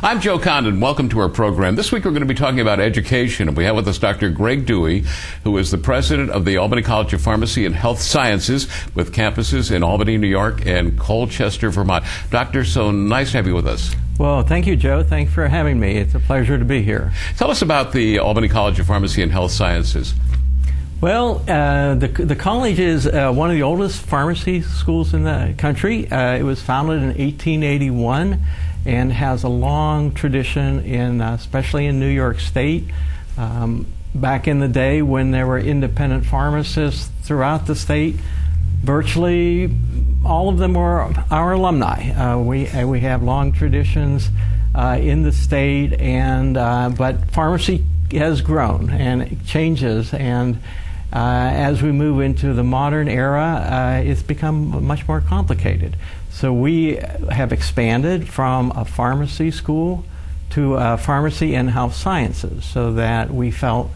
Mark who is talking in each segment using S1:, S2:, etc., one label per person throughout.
S1: I'm Joe Condon. Welcome to our program. This week we're going to be talking about education, and we have with us Dr. Greg Dewey, who is the president of the Albany College of Pharmacy and Health Sciences with campuses in Albany, New York, and Colchester, Vermont. Doctor, so nice to have you with us.
S2: Well, thank you, Joe. Thanks for having me. It's a pleasure to be here.
S1: Tell us about the Albany College of Pharmacy and Health Sciences.
S2: Well, the college is one of the oldest pharmacy schools in the country. It was founded in 1881 and has a long tradition, especially in New York State. Back in the day when there were independent pharmacists throughout the state, virtually all of them were our alumni. We have long traditions in the state, but pharmacy has grown and it changes, and as we move into the modern era, it's become much more complicated. So we have expanded from a pharmacy school to pharmacy and health sciences, so that we felt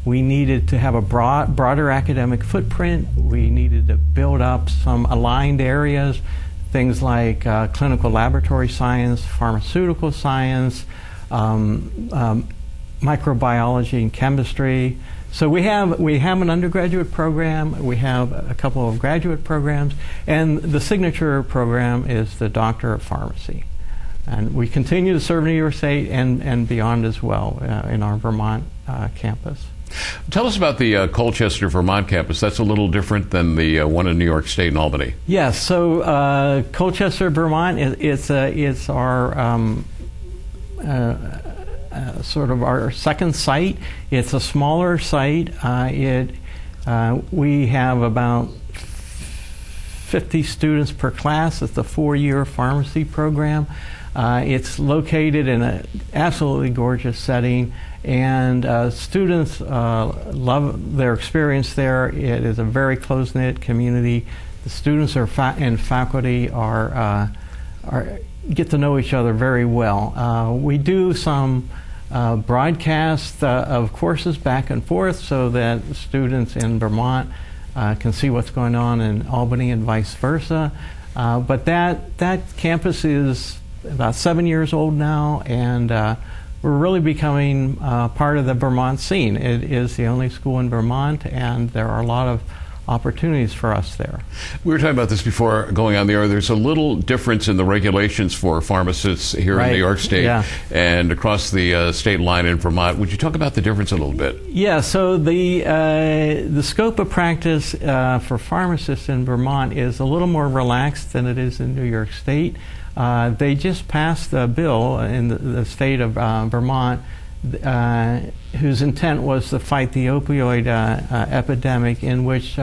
S2: we needed to have a broader academic footprint. We needed to build up some aligned areas, things like clinical laboratory science, pharmaceutical science, microbiology and chemistry. So we have an undergraduate program, we have a couple of graduate programs, and the signature program is the Doctor of Pharmacy. And we continue to serve New York State and beyond as well in our Vermont campus.
S1: Tell us about the Colchester, Vermont campus. That's a little different than the one in New York State and Albany.
S2: Yes, so Colchester, Vermont, it's our sort of our second site. It's a smaller site. We have about 50 students per class. It's a 4-year pharmacy program. It's located in an absolutely gorgeous setting, and students love their experience there. It is a very close-knit community. The students and faculty get to know each other very well. We do some broadcast of courses back and forth so that students in Vermont can see what's going on in Albany and vice versa. But that campus is about 7 years old now, and we're really becoming part of the Vermont scene. It is the only school in Vermont, and there are a lot of opportunities for us there.
S1: We were talking about this before going on the air. There's a little difference in the regulations for pharmacists here in New York State and across the state line in Vermont. Would you talk about the difference a little bit?
S2: Yeah, so the scope of practice for pharmacists in Vermont is a little more relaxed than it is in New York State. They just passed a bill in the state of Vermont whose intent was to fight the opioid epidemic, in which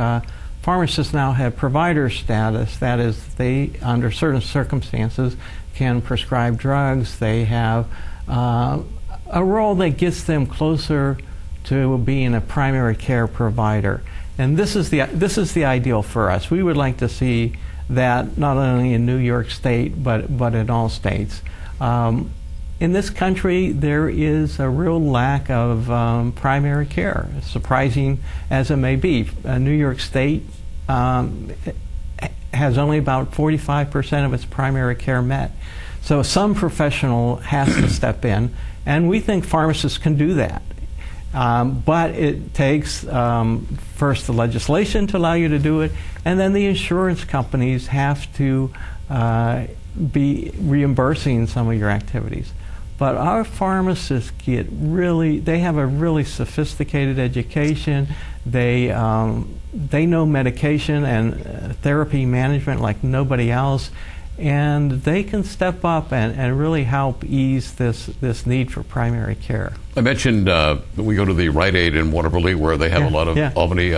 S2: pharmacists now have provider status. That is, they, under certain circumstances, can prescribe drugs. They have a role that gets them closer to being a primary care provider. And this is the ideal for us. We would like to see that not only in New York State, but in all states. In this country, there is a real lack of primary care, surprising as it may be. New York State has only about 45% of its primary care met. So some professional has to step in, and we think pharmacists can do that. But it takes first the legislation to allow you to do it, and then the insurance companies have to be reimbursing some of your activities. But our pharmacists they have a really sophisticated education. They know medication and therapy management like nobody else, and they can step up and really help ease this need for primary care.
S1: I mentioned that we go to the Rite Aid in Waterbury, where they have a lot of Albany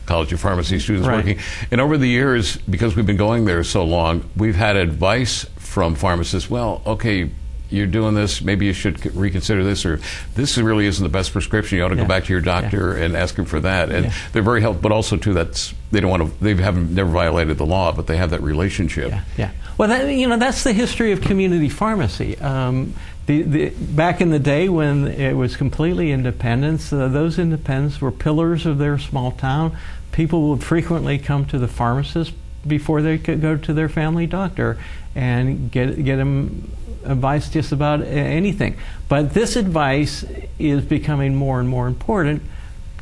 S1: College of Pharmacy students working. And over the years, because we've been going there so long, we've had advice from pharmacists. Well, okay, you're doing this, maybe you should reconsider this, or this really isn't the best prescription. You ought to go back to your doctor and ask him for that. And they're very helpful, but also too, they don't want to. They haven't never violated the law, but they have that relationship.
S2: Well, that's the history of community pharmacy. Back in the day when it was completely independent, those independents were pillars of their small town. People would frequently come to the pharmacist before they could go to their family doctor and get them advice just about anything. But this advice is becoming more and more important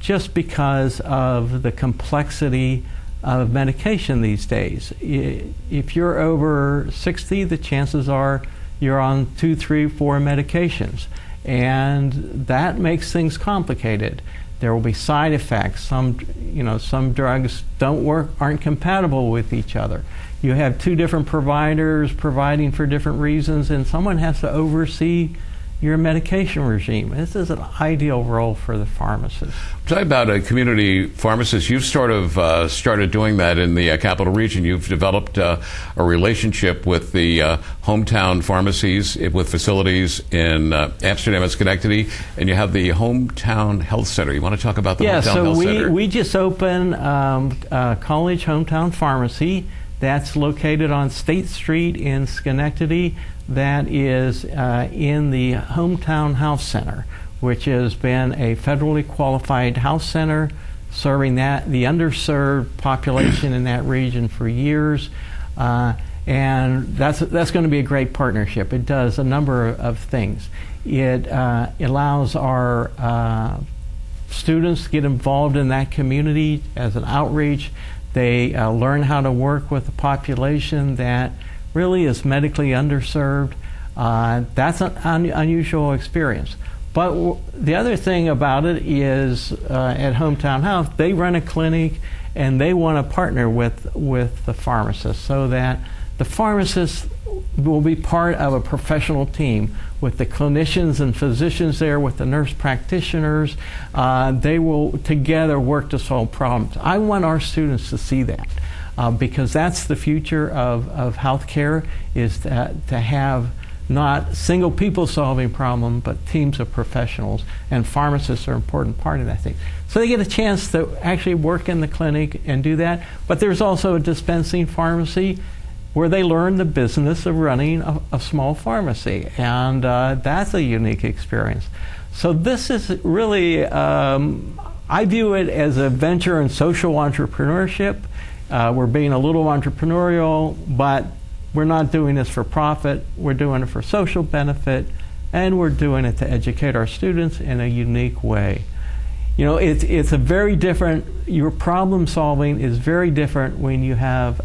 S2: just because of the complexity of medication these days. If you're over 60, the chances are you're on 2, 3, 4 medications, and that makes things complicated. There will be side effects. Some drugs don't work, aren't compatible with each other. You have 2 different providers providing for different reasons, and someone has to oversee your medication regime. This is an ideal role for the pharmacist.
S1: Talk about a community pharmacist. You've sort of started doing that in the Capital Region. You've developed a relationship with the hometown pharmacies with facilities in Amsterdam and Schenectady, and you have the Hometown Health Center. You want to talk about the Hometown Health Center? Yeah, so
S2: we just opened College Hometown Pharmacy. That's located on State Street in Schenectady. That is in the Hometown Health Center, which has been a federally qualified health center serving the underserved population in that region for years. And that's going to be a great partnership. It does a number of things. It allows our students to get involved in that community as an outreach. They learn how to work with a population that really is medically underserved. That's an unusual experience. But the other thing about it is at Hometown Health, they run a clinic and they want to partner with the pharmacist so that the pharmacist will be part of a professional team with the clinicians and physicians there, with the nurse practitioners. They will together work to solve problems. I want our students to see that because that's the future of healthcare, is to have not single people solving problems, but teams of professionals, and pharmacists are an important part of that thing. So they get a chance to actually work in the clinic and do that. But there's also a dispensing pharmacy where they learn the business of running a small pharmacy, and that's a unique experience. So this is really, I view it as a venture in social entrepreneurship. We're being a little entrepreneurial, but we're not doing this for profit. We're doing it for social benefit, and we're doing it to educate our students in a unique way. You know, it's a very different, your problem solving is very different when you have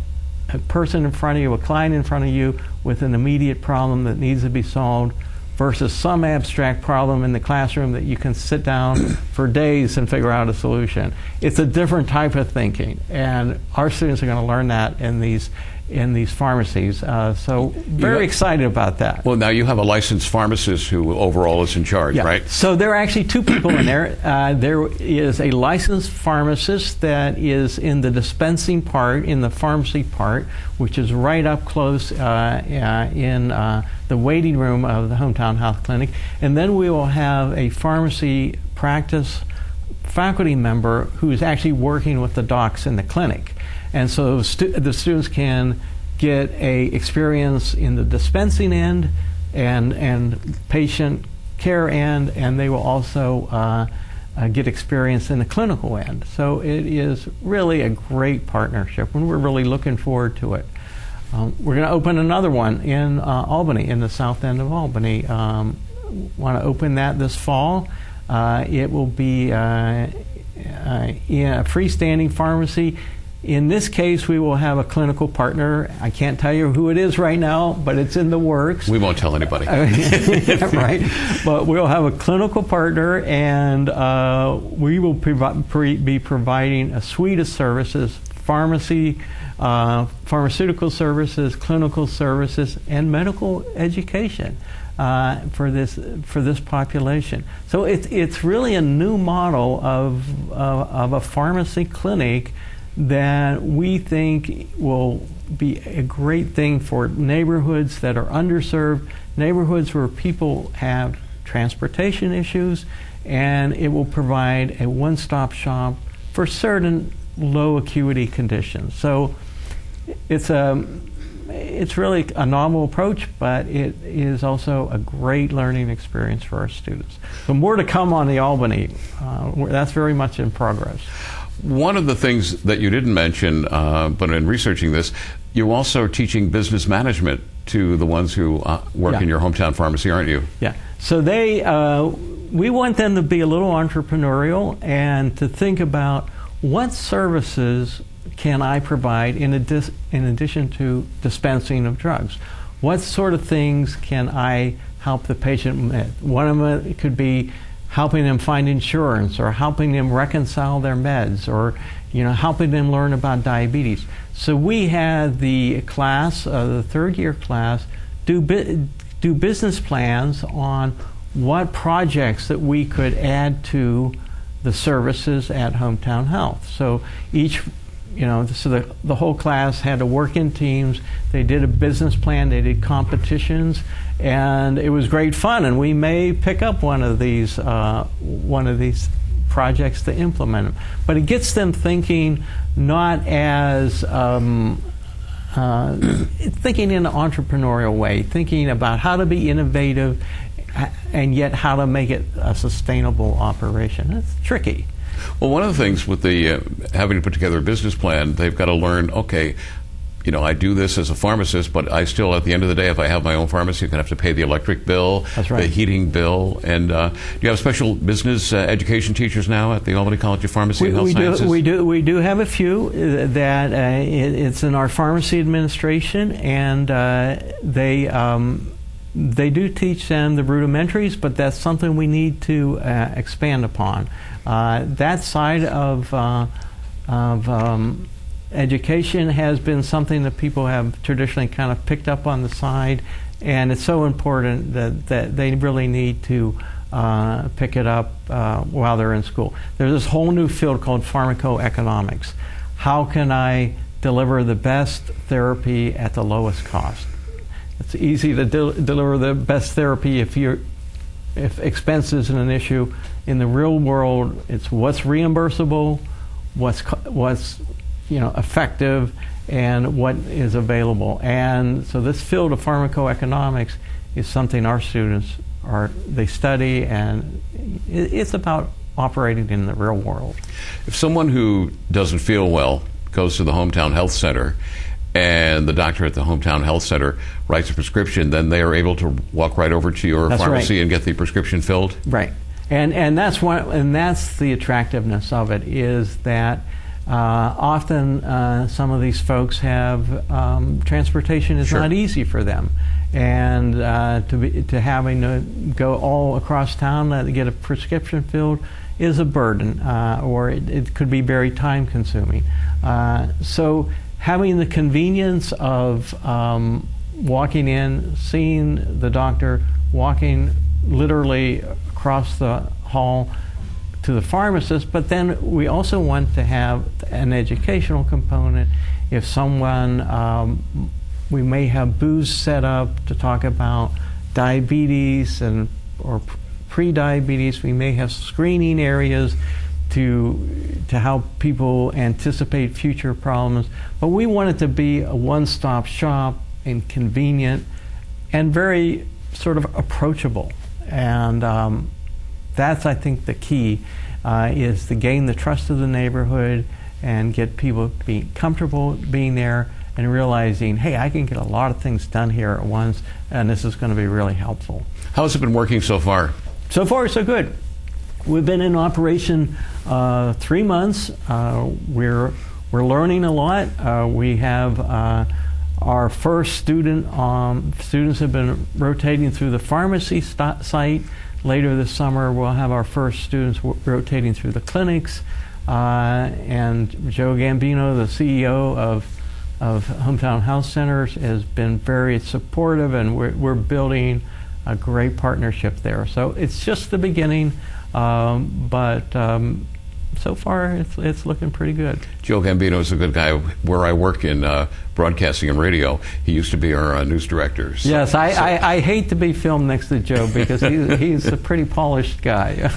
S2: a person in front of you, a client in front of you with an immediate problem that needs to be solved versus some abstract problem in the classroom that you can sit down for days and figure out a solution. It's a different type of thinking, and our students are going to learn that in these pharmacies. So very excited about that.
S1: Well, now you have a licensed pharmacist who overall is in charge, right?
S2: So there are actually 2 people in there. There is a licensed pharmacist that is in the dispensing part, in the pharmacy part, which is right up close in the waiting room of the Hometown Health Clinic. And then we will have a pharmacy practice faculty member who is actually working with the docs in the clinic. And so the students can get a experience in the dispensing end and patient care end, and they will also get experience in the clinical end. So it is really a great partnership, and we're really looking forward to it. We're going to open another one in Albany, in the south end of Albany. Want to open that this fall. It will be a freestanding pharmacy. In this case, we will have a clinical partner. I can't tell you who it is right now, but it's in the works.
S1: We won't tell anybody.
S2: Right. But we'll have a clinical partner, and we will be providing a suite of services: pharmacy, pharmaceutical services, clinical services, and medical education for this population. So it's really a new model of a pharmacy clinic that we think will be a great thing for neighborhoods that are underserved, neighborhoods where people have transportation issues, and it will provide a one-stop shop for certain low acuity conditions. So it's really a novel approach, but it is also a great learning experience for our students. So more to come on the Albany. That's very much in progress.
S1: One of the things that you didn't mention, but in researching this, you're also teaching business management to the ones who work in your hometown pharmacy, aren't you?
S2: Yeah. So we want them to be a little entrepreneurial and to think about what services can I provide in addition to dispensing of drugs. What sort of things can I help the patient with? One of them could be helping them find insurance, or helping them reconcile their meds, or helping them learn about diabetes. So we had the class, the third-year class, do business plans on what projects that we could add to the services at Hometown Health. So the whole class had to work in teams. They did a business plan. They did competitions, and it was great fun. And we may pick up one of these projects to implement them. But it gets them thinking not as thinking in an entrepreneurial way, thinking about how to be innovative, and yet how to make it a sustainable operation. It's tricky.
S1: Well, one of the things with the having to put together a business plan, they've got to learn, okay, I do this as a pharmacist, but I still, at the end of the day, if I have my own pharmacy, I'm going to have to pay the electric bill,
S2: That's right.
S1: the heating bill. And do you have special business education teachers now at the Albany College of Pharmacy and Health Sciences?
S2: We do have a few that it's in our pharmacy administration, and they do teach them the rudimentaries, but that's something we need to expand upon. That side of education has been something that people have traditionally kind of picked up on the side, and it's so important that they really need to pick it up while they're in school. There's this whole new field called pharmacoeconomics. How can I deliver the best therapy at the lowest cost? It's easy to deliver the best therapy if expense isn't an issue. In the real world, it's what's reimbursable, what's effective, and what is available. And so this field of pharmacoeconomics is something our students they study, and it's about operating in the real world.
S1: If someone who doesn't feel well goes to the Hometown Health Center, and the doctor at the Hometown Health Center writes a prescription, then they are able to walk right over to your pharmacy and get the prescription filled?
S2: Right. And that's the attractiveness of it, is that often some of these folks have transportation is not easy for them, and to having to go all across town to get a prescription filled is a burden, or it could be very time consuming. So having the convenience of walking in, seeing the doctor, walking literally across the hall to the pharmacist, but then we also want to have an educational component. If someone, we may have booths set up to talk about diabetes or pre-diabetes. We may have screening areas to help people anticipate future problems. But we want it to be a one-stop shop and convenient and very sort of approachable. And that's, I think, the key, is to gain the trust of the neighborhood and get people to be comfortable being there and realizing, hey, I can get a lot of things done here at once, and this is going to be really helpful.
S1: How has it been working so far?
S2: So far, so good. We've been in operation 3 months. We're learning a lot. We have our first students have been rotating through the pharmacy site. Later this summer, we'll have our first students rotating through the clinics. And Joe Gambino, the CEO of Hometown Health Centers, has been very supportive, and we're building a great partnership there. So it's just the beginning, but so far it's looking pretty good. Joe
S1: Gambino is a good guy. Where I work in broadcasting and radio, he used to be our news director. So,
S2: yes, I hate to be filmed next to Joe because he's a pretty polished guy.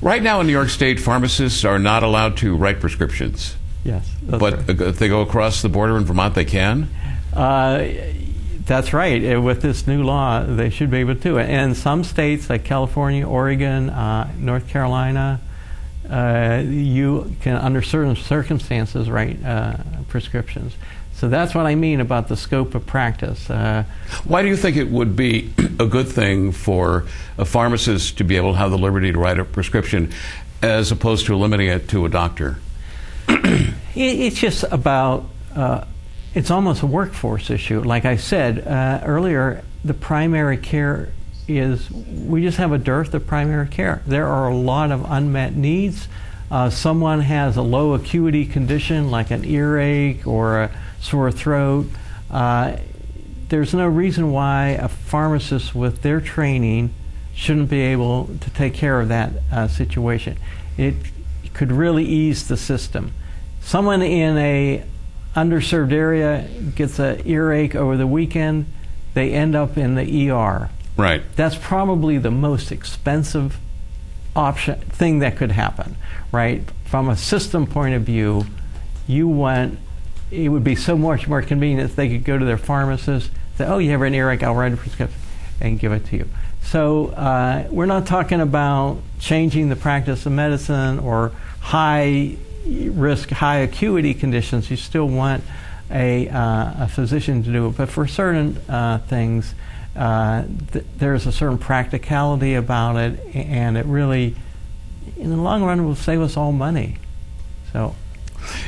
S1: Right now in New York State, pharmacists are not allowed to write prescriptions.
S2: Yes.
S1: But right. If they go across the border in Vermont, they can?
S2: That's right. With this new law, they should be able to. And some states like California, Oregon, North Carolina, you can, under certain circumstances, write prescriptions. So that's what I mean about the scope of practice.
S1: Why do you think it would be a good thing for a pharmacist to be able to have the liberty to write a prescription as opposed to limiting it to a doctor?
S2: It's just about, it's almost a workforce issue. Like I said earlier, the primary care we just have a dearth of primary care. There are a lot of unmet needs. Someone has a low acuity condition like an earache or a sore throat. There's no reason why a pharmacist with their training shouldn't be able to take care of that situation. It could really ease the system. Someone in a underserved area gets an earache over the weekend, they end up in the ER.
S1: Right.
S2: That's probably the most expensive thing that could happen, right? From a system point of view, it would be so much more convenient if they could go to their pharmacist, say, oh, you have an earache, I'll write a prescription, and give it to you. So we're not talking about changing the practice of medicine or high risk, high acuity conditions. You still want a physician to do it. But for certain things, there's a certain practicality about it, and it really, in the long run, will save us all money. So,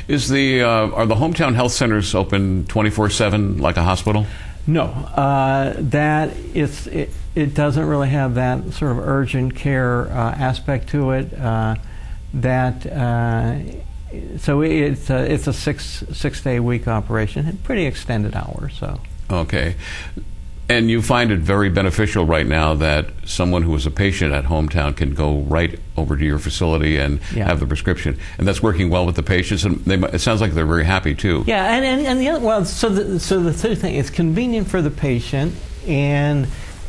S1: are the hometown health centers open 24/7 like a hospital?
S2: No, it doesn't really have that sort of urgent care aspect to it. So it's a six-day week operation, pretty extended hours. So
S1: okay. And you find it very beneficial right now that someone who is a patient at hometown can go right over to your facility and have the prescription, and that's working well with the patients. And it sounds like they're very happy too.
S2: Yeah, and the other so the third thing, it's convenient for the patient, and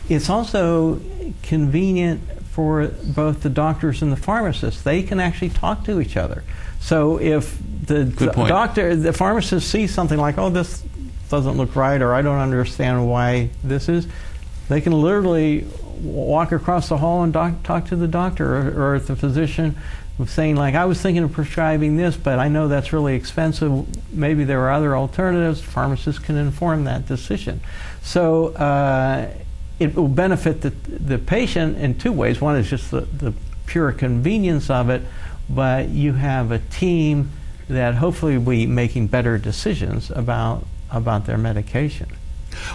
S2: it's also convenient for both the doctors and the pharmacists. They can actually talk to each other. So if the pharmacist sees something like, oh, this doesn't look right, or I don't understand why this is, they can literally walk across the hall and talk to the doctor or the physician, saying like, I was thinking of prescribing this, but I know that's really expensive. Maybe there are other alternatives. Pharmacists can inform that decision. So it will benefit the patient in two ways. One is just the pure convenience of it, but you have a team that hopefully will be making better decisions about their medication.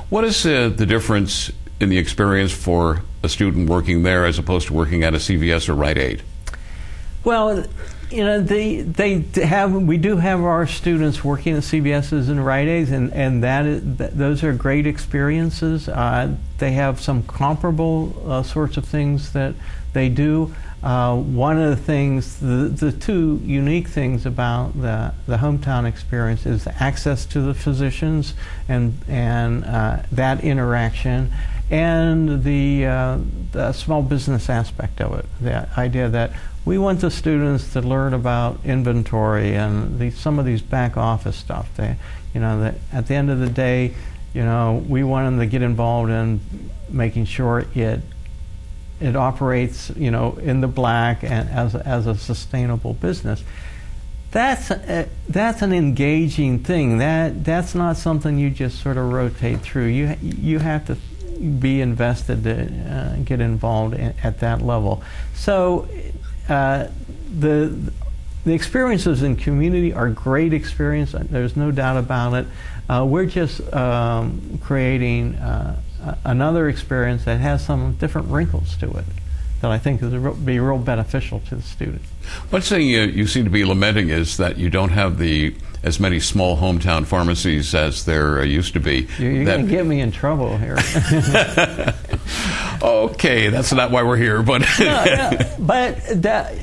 S1: What is the difference in the experience for a student working there as opposed to working at a CVS or Rite Aid?
S2: Well, we do have our students working at CVS's and Rite Aids, and those are great experiences. They have some comparable sorts of things that they do. One of the things, the two unique things about the hometown experience is the access to the physicians and that interaction, and the small business aspect of it. The idea that we want the students to learn about inventory and some of these back office stuff. That at the end of the day, we want them to get involved in making sure it operates, in the black and as a sustainable business. That's an engaging thing. That's not something you just sort of rotate through. You have to be invested to get involved at that level. So the experiences in community are great experience. There's no doubt about it. We're just creating another experience that has some different wrinkles to it that I think would be real beneficial to the student.
S1: One thing you seem to be lamenting is that you don't have as many small hometown pharmacies as there used to be.
S2: You're going to get me in trouble here.
S1: Okay, that's not why we're here, but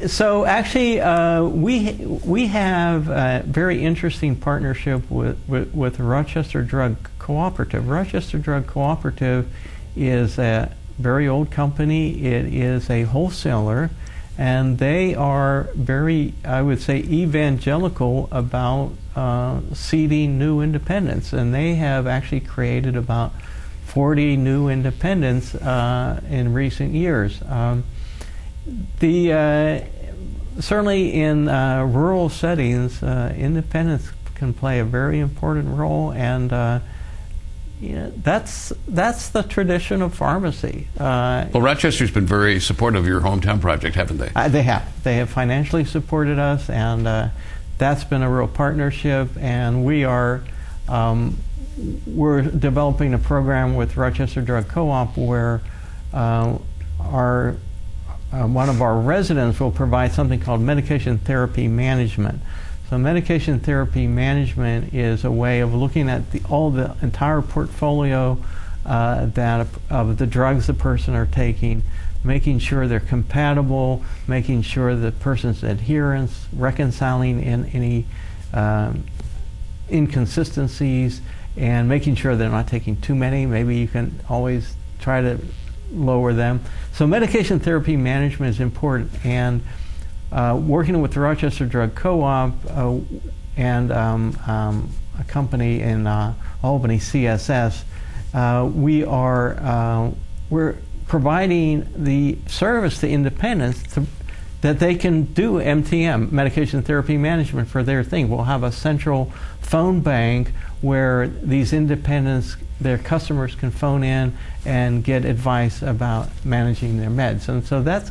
S2: so actually we have a very interesting partnership with the Rochester Drug Cooperative. Rochester Drug Cooperative is a very old company. It is a wholesaler, and they are very, I would say, evangelical about seeding new independents, and they have actually created about 40 new independents in recent years. certainly in rural settings, independence can play a very important role, and that's the tradition of pharmacy.
S1: Well, Rochester's been very supportive of your hometown project, haven't they?
S2: They have financially supported us, and that's been a real partnership. And we're developing a program with Rochester Drug Co-op where one of our residents will provide something called medication therapy management. So medication therapy management is a way of looking at the entire portfolio of the drugs the person are taking, making sure they're compatible, making sure the person's adherence, reconciling any inconsistencies, and making sure they're not taking too many. Maybe you can always try to lower them. So medication therapy management is important, and working with the Rochester Drug Co-op and a company in Albany, CSS, we're providing the service to independents that they can do MTM, medication therapy management, for their thing. We'll have a central phone bank where these independents, their customers, can phone in and get advice about managing their meds. And so that's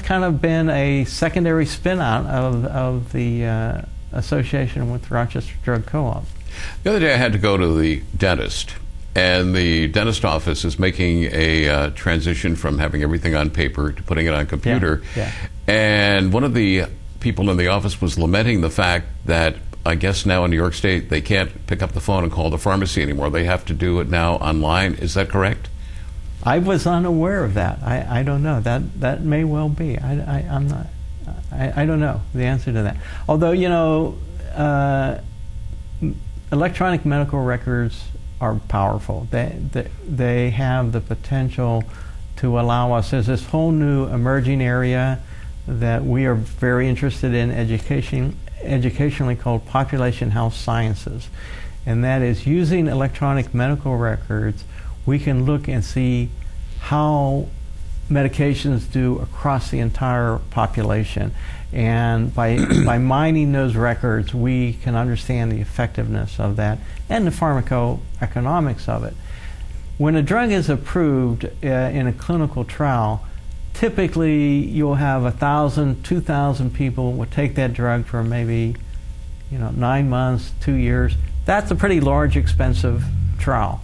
S2: kind of been a secondary spin-out of the association with Rochester Drug Co-op.
S1: The other day I had to go to the dentist, and the dentist office is making a transition from having everything on paper to putting it on computer.
S2: Yeah.
S1: And one of the people in the office was lamenting the fact that I guess now in New York State they can't pick up the phone and call the pharmacy anymore. They have to do it now online. Is that correct?
S2: I was unaware of that. I don't know. That may well be. I'm not. I don't know the answer to that. Although, electronic medical records are powerful. They have the potential to allow us. There's this whole new emerging area that we are very interested in educationally called population health sciences, and that is using electronic medical records. We can look and see how medications do across the entire population. And by mining those records, we can understand the effectiveness of that and the pharmacoeconomics of it. When a drug is approved in a clinical trial, typically you'll have 1,000, 2,000 people will take that drug for maybe 9 months, 2 years. That's a pretty large, expensive trial.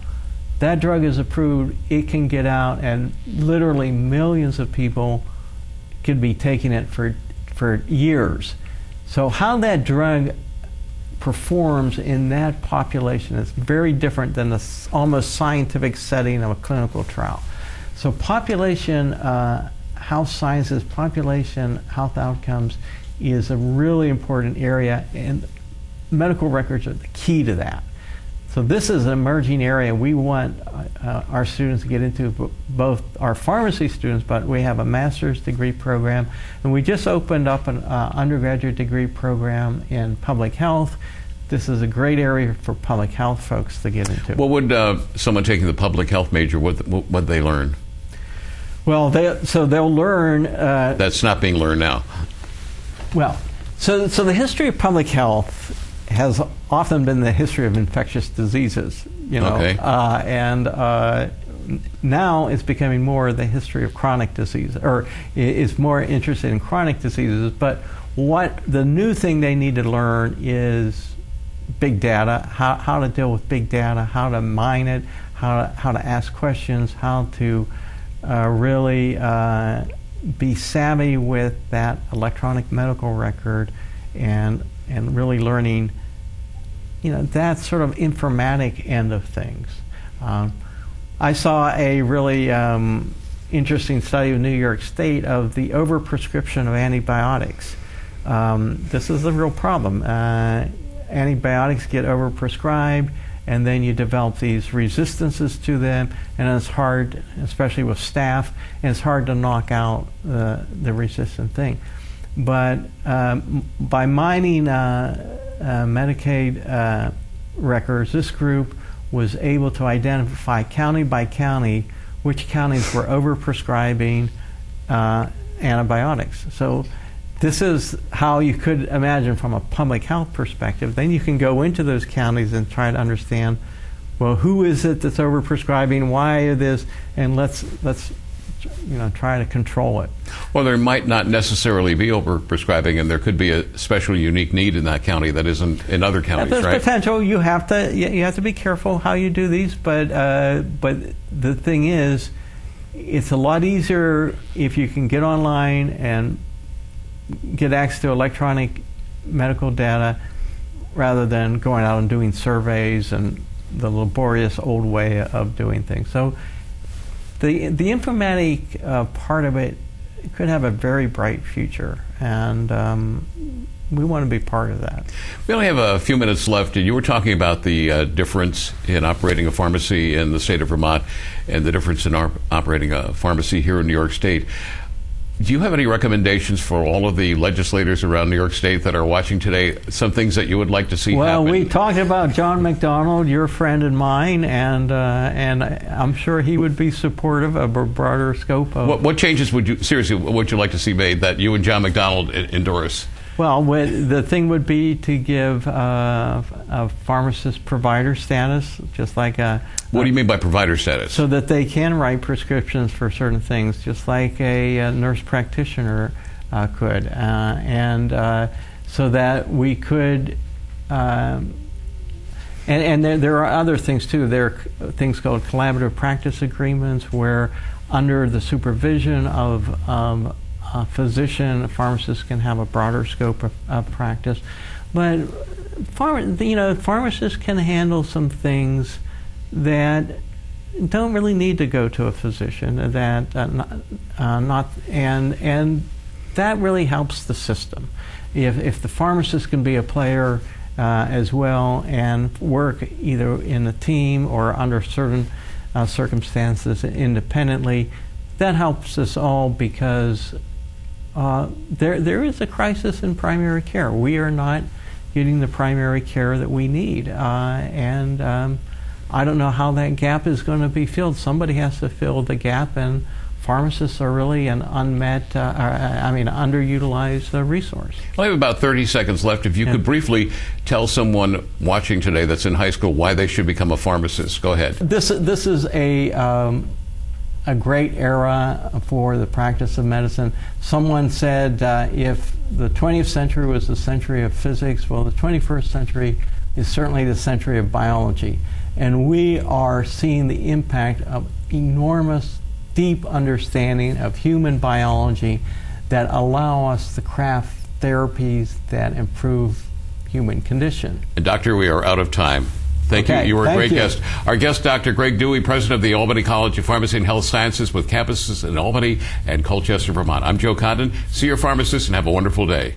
S2: That drug is approved, it can get out, and literally millions of people could be taking it for years. So how that drug performs in that population is very different than the almost scientific setting of a clinical trial. So population health sciences, population health outcomes is a really important area, and medical records are the key to that. So this is an emerging area we want our students to get into, both our pharmacy students, but we have a master's degree program, and we just opened up an undergraduate degree program in public health. This is a great area for public health folks to get into.
S1: What would someone taking the public health major, what they learn?
S2: Well, they'll learn...
S1: That's not being learned now.
S2: Well, so the history of public health has often been the history of infectious diseases,
S1: Okay.
S2: And now it's becoming more the history of chronic disease, or is more interested in chronic diseases. But what the new thing they need to learn is big data, how to deal with big data, how to mine it, how to ask questions, how to really be savvy with that electronic medical record, and really learning, that sort of informatic end of things. I saw a really interesting study of New York State of the overprescription of antibiotics. This is a real problem. Antibiotics get overprescribed, and then you develop these resistances to them, and it's hard, especially with staff, and it's hard to knock out the resistant thing. But by mining Medicaid records, this group was able to identify county by county which counties were overprescribing antibiotics. So this is how you could imagine from a public health perspective. Then you can go into those counties and try to understand, well, who is it that's overprescribing? Why is this? And let's try to control it.
S1: Well, there might not necessarily be overprescribing, and there could be a special, unique need in that county that isn't in other counties,
S2: There's
S1: right?
S2: potential. You have to be careful how you do these, but the thing is, it's a lot easier if you can get online and get access to electronic medical data rather than going out and doing surveys and the laborious old way of doing things. So the informatic part of it could have a very bright future, and we want to be part of that.
S1: We only have a few minutes left, and you were talking about the difference in operating a pharmacy in the state of Vermont and the difference in operating a pharmacy here in New York State. Do you have any recommendations for all of the legislators around New York State that are watching today? Some things that you would like to see happen?
S2: Well, we talked about John McDonald, your friend and mine, and I'm sure he would be supportive of a broader scope of...
S1: What changes would you like to see made that you and John McDonald endorse?
S2: Well, the thing would be to give a pharmacist provider status, just like a...
S1: What do you mean by provider status?
S2: So that they can write prescriptions for certain things, just like a nurse practitioner could. So that we could... and there are other things, too. There are things called collaborative practice agreements, where under the supervision of a physician, a pharmacist can have a broader scope of practice. But pharmacists can handle some things that don't really need to go to a physician. And that really helps the system. If the pharmacist can be a player as well and work either in a team or under certain circumstances independently, that helps us all, because there is a crisis in primary care. We are not getting the primary care that we need, and I don't know how that gap is going to be filled. Somebody has to fill the gap, and pharmacists are really an underutilized resource.
S1: I have about 30 seconds left. If you could briefly tell someone watching today that's in high school why they should become a pharmacist. Go ahead.
S2: This is a great era for the practice of medicine. Someone said if the 20th century was the century of physics, well, the 21st century is certainly the century of biology. And we are seeing the impact of enormous, deep understanding of human biology that allow us to craft therapies that improve human condition.
S1: And Doctor, we are out of time. Thank you. You were a great guest. Our guest, Dr. Greg Dewey, president of the Albany College of Pharmacy and Health Sciences with campuses in Albany and Colchester, Vermont. I'm Joe Condon. See your pharmacist and have a wonderful day.